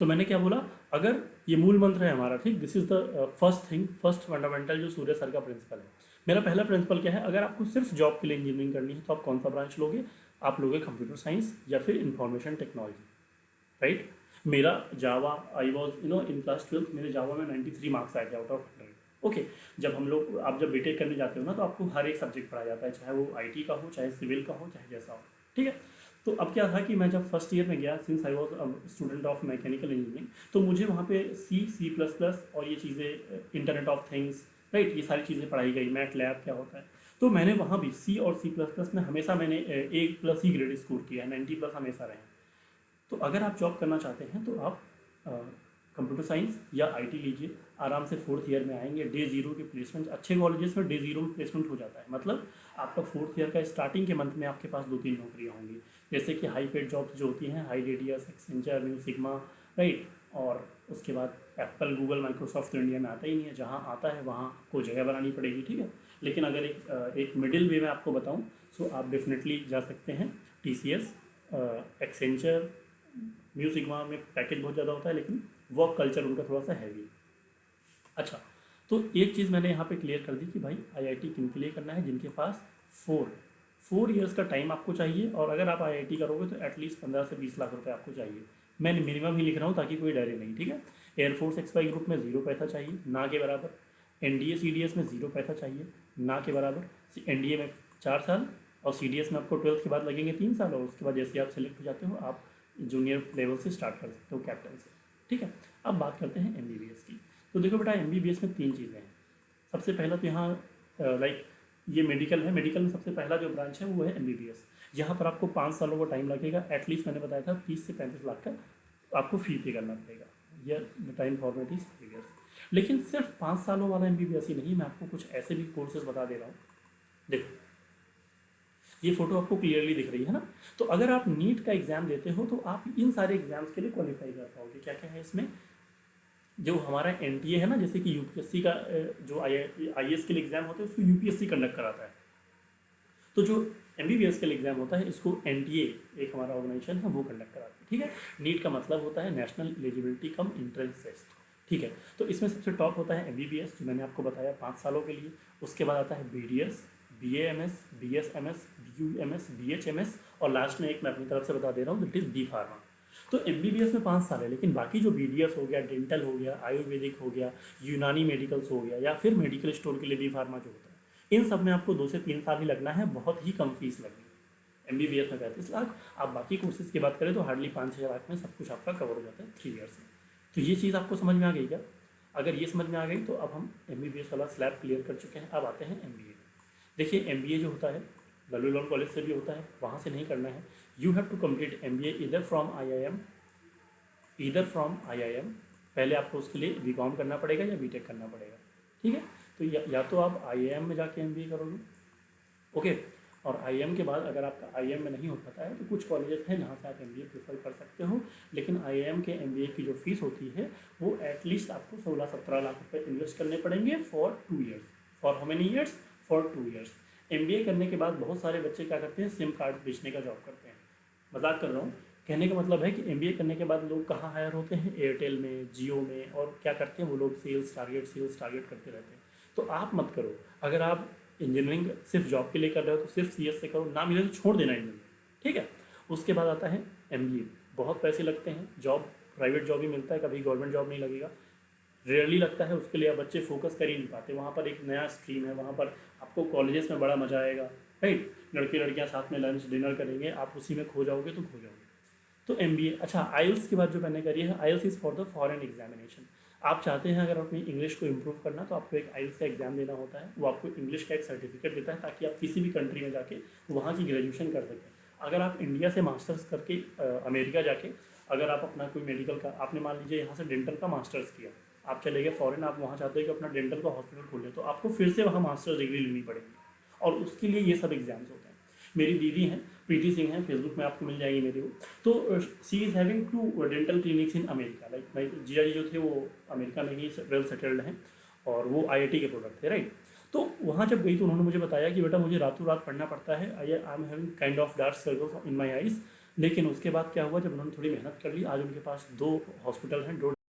तो मैंने क्या बोला, अगर ये मूल मंत्र है हमारा, ठीक, this is the first thing, first fundamental जो सूर्य सर का प्रिंसिपल है। मेरा पहला प्रिंसिपल क्या है, अगर आपको सिर्फ जॉब के लिए इंजीनियरिंग करनी है तो आप कौन सा ब्रांच लोगे, आप लोगे कंप्यूटर साइंस या फिर इंफॉर्मेशन टेक्नोलॉजी, राइट। मेरा जावा, आई वॉज इन क्लास 12 मेरे जावा में 93 मार्क्स आए थे आउट ऑफ 100। ओके, जब हम लोग, आप जब बीटेक करने जाते हो ना तो आपको हर एक सब्जेक्ट पढ़ाया जाता है, चाहे वो आईटी का हो, चाहे सिविल का हो, चाहे जैसा हो, ठीक है। तो अब क्या था कि मैं जब फर्स्ट ईयर में गया, since I was student of mechanical engineering, तो मुझे वहाँ पे C++ और ये चीज़ें, इंटरनेट ऑफ थिंग्स, राइट, ये सारी चीज़ें पढ़ाई गई, मैट लैब क्या होता है। तो मैंने वहाँ भी C और C++ में हमेशा मैंने A+ ही ग्रेड स्कोर किया है, 90+ हमेशा रहे हैं। तो अगर आप जॉब करना चाहते हैं तो आप कंप्यूटर साइंस या आईटी लीजिए, आराम से फोर्थ ईयर में आएंगे, डे ज़ीरो के प्लेसमेंट, अच्छे कॉलेजेस में डे ज़ीरो में प्लेसमेंट हो जाता है, मतलब आपका फोर्थ ईयर का स्टार्टिंग के मंथ में आपके पास 2-3 नौकरियाँ होंगी, जैसे कि हाई पेड जॉब्स जो होती हैं, high radius, Accenture, new sigma, right. और उसके बाद एप्पल, गूगल, माइक्रोसॉफ्ट तो इंडिया में आता ही नहीं है, जहाँ आता है वहाँ को जगह बनानी पड़ेगी, ठीक है। लेकिन अगर एक मिडिल वे में आपको बताऊँ, सो आप डेफिनेटली जा सकते हैं TCS, एक्सेंचर, म्यूजिक वहाँ में पैकेज बहुत ज़्यादा होता है, लेकिन वर्क कल्चर उनका थोड़ा सा हैवी। अच्छा, तो एक चीज़ मैंने यहाँ पे क्लियर कर दी कि भाई आईआईटी किन के लिए करना है, जिनके पास फोर फोर ईयर्स का टाइम आपको चाहिए, और अगर आप आईआईटी करोगे तो एटलीस्ट 15 से 20 लाख रुपए आपको चाहिए। मैं मिनिमम ही लिख रहा हूँ ताकि कोई डरे नहीं, ठीक है। एयरफोर्स एक्सवाई ग्रुप में ज़ीरो पैसा चाहिए, ना के बराबर। एनडीए सीडीएस में ज़ीरो पैसा चाहिए, ना के बराबर। एनडीए में 4 साल, और सीडीएस में आपको 12th के बाद लगेंगे 3 साल, और उसके बाद जैसे आप सेलेक्ट हो जाते हो, आप जूनियर लेवल से स्टार्ट कर सकते हो, कैप्टन से, ठीक है। अब बात करते हैं एमबीबीएस की। तो देखो बेटा, एमबीबीएस में 3 चीज़ें हैं। सबसे पहला तो यहाँ लाइक ये मेडिकल है, मेडिकल में सबसे पहला जो ब्रांच है वो है एमबीबीएस। यहाँ पर आपको 5 सालों का टाइम लगेगा, एटलीस्ट मैंने बताया था 30 से 35 लाख का आपको फी पे करना पड़ेगा, यह the time format is 5 years. लेकिन सिर्फ 5 सालों वाला एमबीबीएस ही नहीं, मैं आपको कुछ ऐसे भी कोर्सेज बता दे रहा हूँ। देखो, ये फोटो आपको क्लियरली दिख रही है ना। तो अगर आप नीट का एग्जाम देते हो तो आप इन सारे एग्जाम्स के लिए क्वालिफाई कर पाओगे। क्या क्या है इसमें, जो हमारा एनटीए है ना, जैसे कि यूपीएससी का जो आईएएस के लिए एग्जाम होता है उसको यूपीएससी कंडक्ट कराता है। तो जो एमबीबीएस के लिए एग्जाम होता है इसको एनटीए, एक हमारा ऑर्गेनाइजेशन है, वो कंडक्ट कराता है, ठीक है। नीट का मतलब होता है national eligibility cum entrance test, ठीक है। तो इसमें सबसे टॉप होता है एमबीबीएस, जो मैंने आपको बताया 5 सालों के लिए। उसके बाद आता है BDS, BAMS, BSMS, BUMS, BHMS, और लास्ट में एक मैं अपनी तरफ से बता दे रहा हूँ, दैट इज डी फार्मा। तो एमबीबीएस में 5 साल है, लेकिन बाकी जो बीडीएस हो गया, डेंटल हो गया, आयुर्वेदिक हो गया, यूनानी मेडिकल्स हो गया, या फिर मेडिकल स्टोर के लिए डी फार्मा जो होता है, इन सब में आपको 2 से 3 साल ही लगना है, बहुत ही कम फीस लगेगी। एमबीबीएस में 35 लाख, आप बाकी कोर्सेज की बात करें तो हार्डली 5-6 लाख में सब कुछ आपका कवर हो जाता है 3 ईयर्स में। तो ये चीज़ आपको समझ में आ गई क्या? अगर ये समझ में आ गई तो अब हम एमबीबीएस वाला स्लैब क्लियर कर चुके हैं। अब आते हैं एमबीए। देखिए, एमबीए जो होता है लल्लू कॉलेज से भी होता है, वहाँ से नहीं करना है। You have to complete MBA इधर फ्रॉम आईआईएम। पहले आपको उसके लिए बीकॉम करना पड़ेगा या बीटेक करना पड़ेगा, ठीक है। तो या तो आप आईआईएम में जाके एमबीए करोगे, ओके। और आईएम के बाद अगर आपका आईएम में नहीं हो पाता है तो कुछ कॉलेजेस हैं जहाँ से आप एमबीए प्रेफर कर सकते हो, लेकिन आईएम के एमबीए की जो फीस होती है वो एटलीस्ट आपको 16-17 लाख रुपए इन्वेस्ट करने पड़ेंगे for 2 years. For how many years? For 2 years. MBA करने के बाद बहुत सारे बच्चे क्या करते हैं, सिम कार्ड बेचने का जॉब करते हैं। मजाक कर रहा हूँ, कहने का मतलब है कि एमबीए करने के बाद लोग कहाँ हायर होते हैं, एयरटेल में, जियो में, और क्या करते हैं वो लोग, सेल्स टारगेट करते रहते हैं। तो आप मत करो। अगर आप इंजीनियरिंग सिर्फ जॉब के लिए कर रहे हो तो सिर्फ सीएस से करो, ना मिले तो छोड़ देना इंजीनियरिंग, ठीक है। उसके बाद आता है एमबीए। बहुत पैसे लगते हैं, जॉब प्राइवेट जॉब ही मिलता है, कभी गवर्नमेंट जॉब नहीं लगेगा, रेयरली लगता है। उसके लिए अब बच्चे फोकस कर ही नहीं पाते। वहाँ पर एक नया स्ट्रीम है, वहाँ पर आपको कॉलेजेस में बड़ा मजा आएगा, राइट। लड़के लड़कियाँ साथ में लंच डिनर करेंगे, आप उसी में खो जाओगे तो खो जाओगे। तो एमबीए। अच्छा, आईएलटीएस की बात जो मैंने करी है, IELTS is for the foreign examination. आप चाहते हैं अगर अपनी इंग्लिश को इम्प्रूव करना तो आपको एक आईएलटीएस का एग्जाम देना होता है, वो आपको इंग्लिश का एक सर्टिफिकेट देता है ताकि आप किसी भी कंट्री में जाके वहाँ की ग्रेजुएशन कर सकें। अगर आप इंडिया से मास्टर्स करके अमेरिका जाके अगर आप अपना कोई मेडिकल का, आपने मान लीजिए यहाँ से डेंटल का मास्टर्स किया, आप चले गए फॉरेन, आप वहाँ चाहते हैं कि अपना डेंटल का हॉस्पिटल खोल लें, तो आपको फिर से वहाँ मास्टर्स डिग्री लेनी पड़ेगी, और उसके लिए ये सब एग्जाम्स होते हैं। मेरी दीदी हैं, प्रीति सिंह हैं, फेसबुक में आपको मिल जाएगी मेरी वो। तो she is having 2 dental clinics in America. Like my Jiya ji जो थे वो अमेरिका में ही वेल सेटल्ड हैं, और वो आईआईटी के प्रोडक्ट थे, राइट। तो वहाँ जब गई तो उन्होंने मुझे बताया कि बेटा मुझे रातों रात पढ़ना पड़ता है, I am having kind of dark circles in my eyes, लेकिन उसके बाद क्या हुआ, जब उन्होंने थोड़ी मेहनत कर ली, आज उनके पास 2 हॉस्पिटल हैं, 2